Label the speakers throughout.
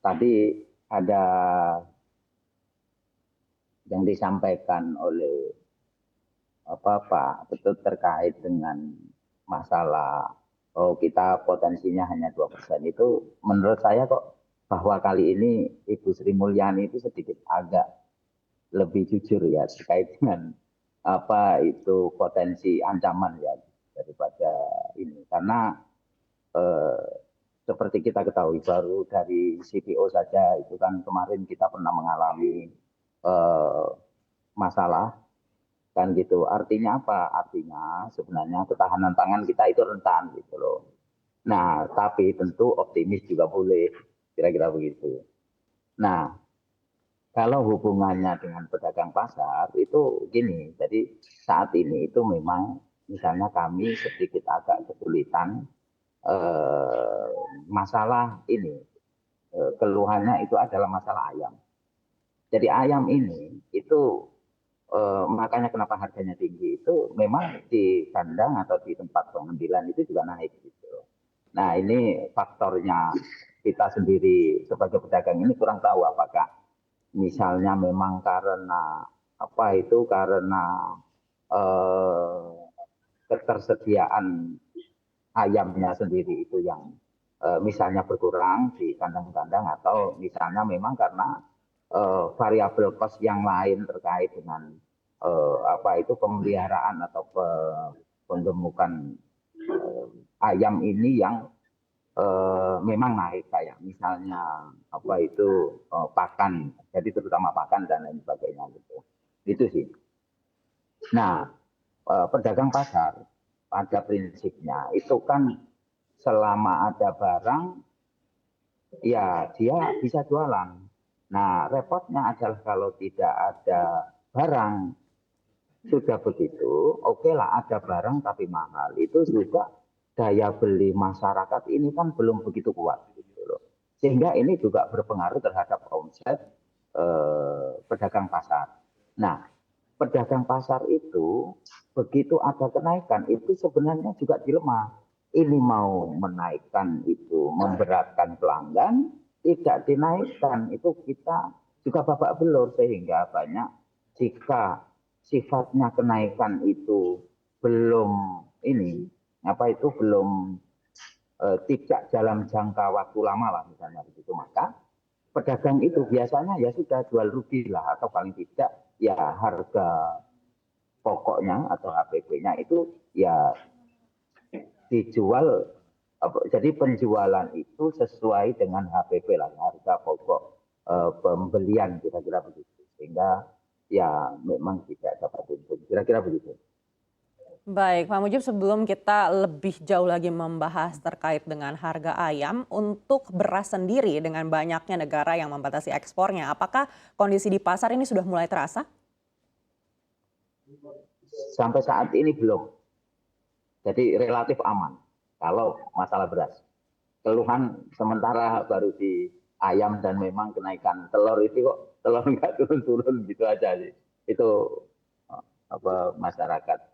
Speaker 1: tadi ada yang disampaikan oleh Pak Ketut terkait dengan masalah kita potensinya hanya 2%, itu menurut saya kok bahwa kali ini Ibu Sri Mulyani itu sedikit agak lebih jujur ya terkait dengan apa itu potensi ancaman ya daripada ini, karena eh, seperti kita ketahui baru dari CPO saja itu kan kemarin kita pernah mengalami eh, masalah kan gitu. Artinya apa? Artinya sebenarnya ketahanan pangan kita itu rentan gitu loh. Nah, tapi tentu optimis juga boleh, kira-kira begitu. Nah, kalau hubungannya dengan pedagang pasar itu gini, jadi saat ini itu memang misalnya kami sedikit agak kesulitan eh, masalah ini, keluhannya itu adalah masalah ayam. Jadi ayam ini itu makanya kenapa harganya tinggi itu memang di kandang atau di tempat pengambilan itu juga naik gitu. Nah ini faktornya kita sendiri sebagai pedagang ini kurang tahu apakah misalnya memang karena apa itu karena eh, ketersediaan ayamnya sendiri itu yang misalnya berkurang di kandang-kandang atau misalnya memang karena variabel cost yang lain terkait dengan apa itu pemeliharaan atau penggemukan ayam ini yang memang naik kayak misalnya apa itu pakan, jadi terutama pakan dan lain sebagainya gitu. Itu sih. Nah, pedagang pasar pada prinsipnya itu kan selama ada barang ya dia bisa jualan. Nah, repotnya adalah kalau tidak ada barang, sudah begitu, oke lah ada barang tapi mahal. Itu juga daya beli masyarakat ini kan belum begitu kuat gitu loh. Sehingga ini juga berpengaruh terhadap omset pedagang pasar. Nah, pedagang pasar itu begitu ada kenaikan itu sebenarnya juga dilema. Ini mau menaikkan itu memberatkan pelanggan, tidak dinaikkan itu kita juga babak belur sehingga banyak jika sifatnya kenaikan itu belum ini apa itu belum tidak dalam jangka waktu lama lah misalnya begitu, maka pedagang itu biasanya ya sudah jual rugi lah atau paling tidak ya harga pokoknya atau HPP-nya itu ya dijual jadi penjualan itu sesuai dengan HPP lah harga pokok pembelian kira-kira begitu sehingga ya memang tidak dapat untung kira-kira begitu.
Speaker 2: Baik, Pak Mujib, sebelum kita lebih jauh lagi membahas terkait dengan harga ayam, untuk beras sendiri dengan banyaknya negara yang membatasi ekspornya, apakah kondisi di pasar ini sudah mulai terasa?
Speaker 1: Sampai saat ini belum, jadi relatif aman kalau masalah beras. Keluhan sementara baru di ayam dan memang kenaikan telur itu kok telur nggak turun-turun gitu aja sih. Itu apa masyarakat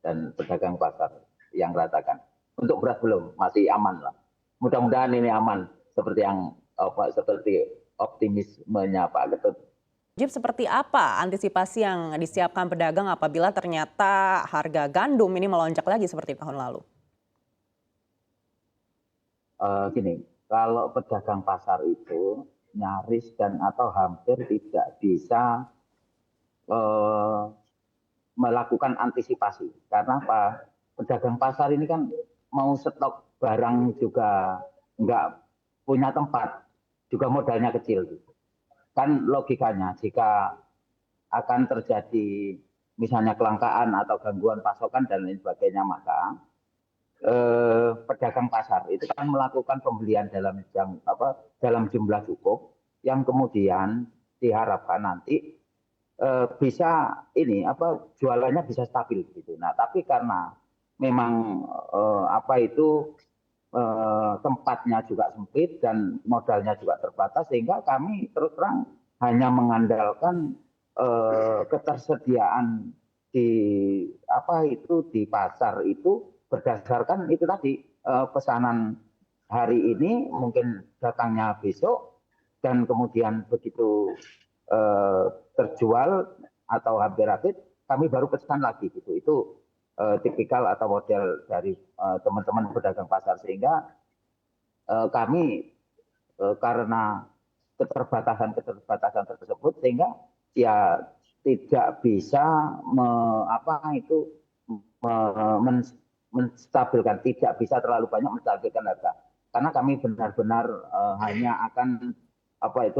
Speaker 1: dan pedagang pasar yang rasakan. Untuk beras belum, masih aman lah. Mudah-mudahan ini aman seperti yang apa seperti optimismenya Pak Ketut.
Speaker 2: Mujib, seperti apa antisipasi yang disiapkan pedagang apabila ternyata harga gandum ini melonjak lagi seperti tahun lalu?
Speaker 1: Gini, kalau pedagang pasar itu nyaris dan atau hampir tidak bisa eh, melakukan antisipasi. Karena apa? Pedagang pasar ini kan mau stok barang juga nggak punya tempat, juga modalnya kecil. Gitu. Kan logikanya jika akan terjadi misalnya kelangkaan atau gangguan pasokan dan lain sebagainya, maka pedagang pasar itu kan melakukan pembelian dalam jumlah cukup yang kemudian diharapkan nanti bisa ini apa jualannya bisa stabil gitu. Nah, tapi karena memang apa itu tempatnya juga sempit dan modalnya juga terbatas sehingga kami terus terang hanya mengandalkan ketersediaan di apa itu di pasar itu berdasarkan itu tadi pesanan hari ini mungkin datangnya besok dan kemudian begitu terjual atau hampir habis, kami baru pesan lagi gitu. Itu tipikal atau model dari teman-teman pedagang pasar, sehingga kami karena keterbatasan tersebut, sehingga ya tidak bisa menstabilkan, tidak bisa terlalu banyak menstabilkan harga, karena kami benar-benar hanya akan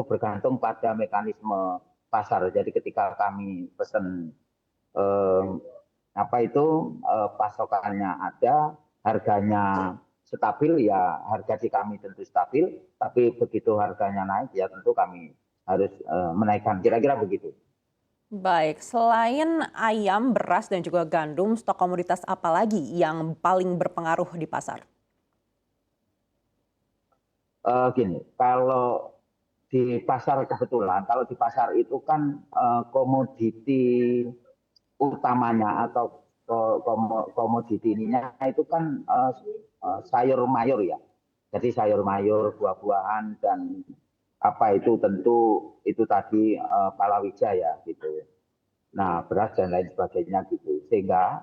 Speaker 1: bergantung pada mekanisme pasar. Jadi ketika kami pesan eh, pasokannya ada, harganya stabil, ya harga di kami tentu stabil. Tapi begitu harganya naik, ya tentu kami harus menaikkan. Kira-kira begitu.
Speaker 2: Baik, selain ayam, beras, dan juga gandum, stok komoditas apa lagi yang paling berpengaruh di pasar?
Speaker 1: Gini, kalau di pasar kebetulan, kalau di pasar itu kan komoditi utamanya atau komoditi ininya itu kan sayur mayur ya. Jadi sayur mayur, buah-buahan, dan itu tentu itu tadi palawija ya gitu. Nah, beras dan lain sebagainya gitu. Sehingga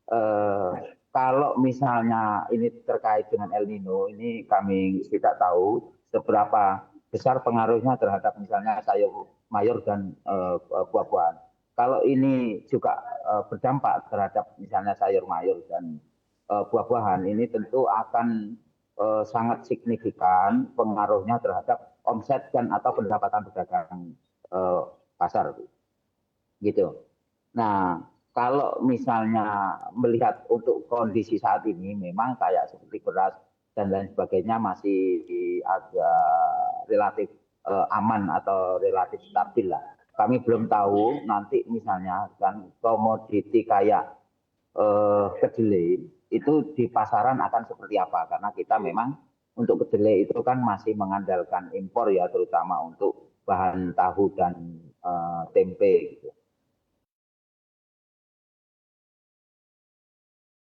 Speaker 1: eh, kalau misalnya ini terkait dengan El Nino, ini kami tidak tahu seberapa besar pengaruhnya terhadap misalnya sayur mayur dan buah-buahan. Kalau ini juga berdampak terhadap misalnya sayur mayur dan buah-buahan, ini tentu akan sangat signifikan pengaruhnya terhadap omset dan atau pendapatan pedagang pasar gitu. Nah, kalau misalnya melihat untuk kondisi saat ini, memang kayak seperti beras dan lain sebagainya masih agak relatif aman atau relatif stabil lah. Kami belum tahu nanti misalnya kan komoditi kayak kedelai itu di pasaran akan seperti apa, karena kita memang untuk kedelai itu kan masih mengandalkan impor ya, terutama untuk bahan tahu dan tempe gitu.